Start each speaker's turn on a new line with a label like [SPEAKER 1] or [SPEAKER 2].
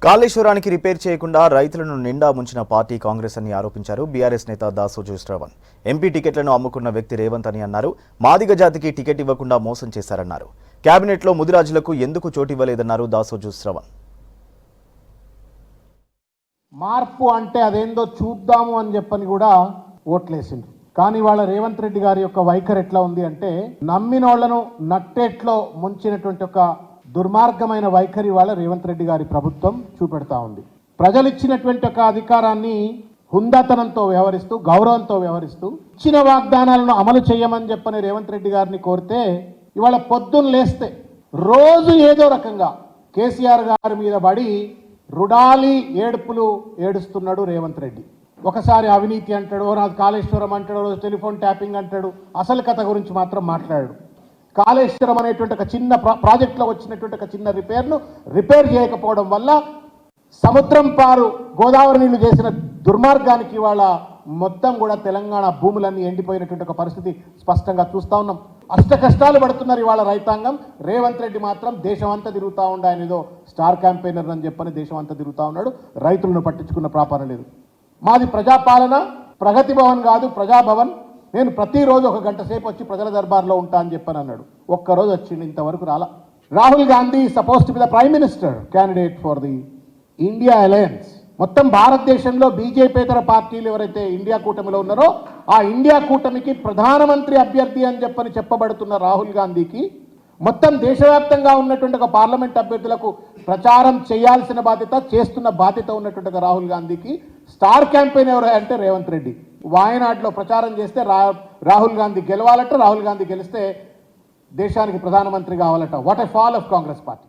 [SPEAKER 1] కాళేశ్వరానికి repair చేయకుండా రైతులను నిండా ముంచిన పార్టీ కాంగ్రెస్ అని ఆరోపించారు బీఆర్ఎస్ నేత దాసోజు శ్రవణ్. ఎంపీ టికెట్లను అమ్ముకున్న వ్యక్తి రేవంత్ అని అన్నారు. మాదిగ జాతికి టికెట్ ఇవ్వకుండా మోసం చేశారన్నారు. కేబినెట్లో ముదిరాజులకు ఎందుకు చోటు ఇవ్వలేదన్నారు దాసోజు శ్రవణ్.
[SPEAKER 2] మార్పు అంటే అదేందో చూద్దాము అని చెప్పని కూడా ఓట్లేసిండ్రు. కానీ వాళ్ళ రేవంత్ రెడ్డి గారి యొక్క వైఖరి ఎట్లా ఉంది అంటే నమ్మినోళ్లను నట్టేట్లో ముంచినటువంటి ఒక దుర్మార్గమైన వైఖరి వాళ్ళ రేవంత్ రెడ్డి గారి ప్రభుత్వం చూపెడతా ఉంది. ప్రజలు ఇచ్చినటువంటి ఒక అధికారాన్ని హుందాతనంతో వ్యవహరిస్తూ గౌరవంతో వ్యవహరిస్తూ ఇచ్చిన వాగ్దానాలను అమలు చేయమని చెప్పని రేవంత్ రెడ్డి గారిని కోరితే ఇవాళ పొద్దున్న లేస్తే రోజు ఏదో రకంగా కేసీఆర్ గారి మీద పడి రుడాలి ఏడుపులు ఏడుస్తున్నాడు రేవంత్ రెడ్డి. ఒకసారి అవినీతి అంటాడు, నాది కాళేశ్వరం అంటాడు, టెలిఫోన్ ట్యాపింగ్ అంటాడు, అసలు కథ గురించి మాత్రం మాట్లాడాడు. కాళేశ్వరం అనేటువంటి ఒక చిన్న ప్రాజెక్టులో వచ్చినటువంటి ఒక చిన్న రిపేర్ చేయకపోవడం వల్ల సముద్రం పారు గోదావరి నీళ్లు చేసిన దుర్మార్గానికి ఇవాళ మొత్తం కూడా తెలంగాణ భూములన్నీ ఎండిపోయినటువంటి ఒక పరిస్థితి స్పష్టంగా చూస్తూ ఉన్నాం. అష్ట కష్టాలు పడుతున్నారు ఇవాళ రైతాంగం. రేవంత్ రెడ్డి మాత్రం దేశం అంతా తిరుగుతూ ఉండే, ఆయన ఏదో స్టార్ క్యాంపెయినర్ అని చెప్పని దేశం అంతా తిరుగుతూ ఉన్నాడు. రైతులను పట్టించుకున్న ప్రాపారం లేదు. మాది ప్రజాపాలన, ప్రగతి భవన్ కాదు ప్రజాభవన్. నేను ప్రతిరోజు 1 గంట సేపు వచ్చి ప్రజల దర్బార్లో ఉంటా అని చెప్పని అన్నాడు. ఒక్కరోజు వచ్చింది, ఇంతవరకు రాలా. Rahul Gandhi suppose to be the prime minister candidate for the India alliance. మొత్తం భారతదేశంలో బీజేపీతర పార్టీలు ఎవరైతే ఇండియా కూటమిలో ఉన్నారో ఆ ఇండియా కూటమికి ప్రధానమంత్రి అభ్యర్థి అని చెప్పని చెప్పబడుతున్న రాహుల్ గాంధీకి మొత్తం దేశవ్యాప్తంగా ఉన్నటువంటి ఒక పార్లమెంట్ అభ్యర్థులకు ప్రచారం చేయాల్సిన బాధ్యత, చేస్తున్న బాధ్యత ఉన్నటువంటి ఒక రాహుల్ గాంధీకి స్టార్ క్యాంపెయిన్ ఎవరు అంటే రేవంత్ రెడ్డి. వాయనాడులో ప్రచారం చేస్తే రాహుల్ గాంధీ గెలవాలట, రాహుల్ గాంధీ గెలిస్తే దేశానికి ప్రధానమంత్రి కావాలట. What a fall of Congress party.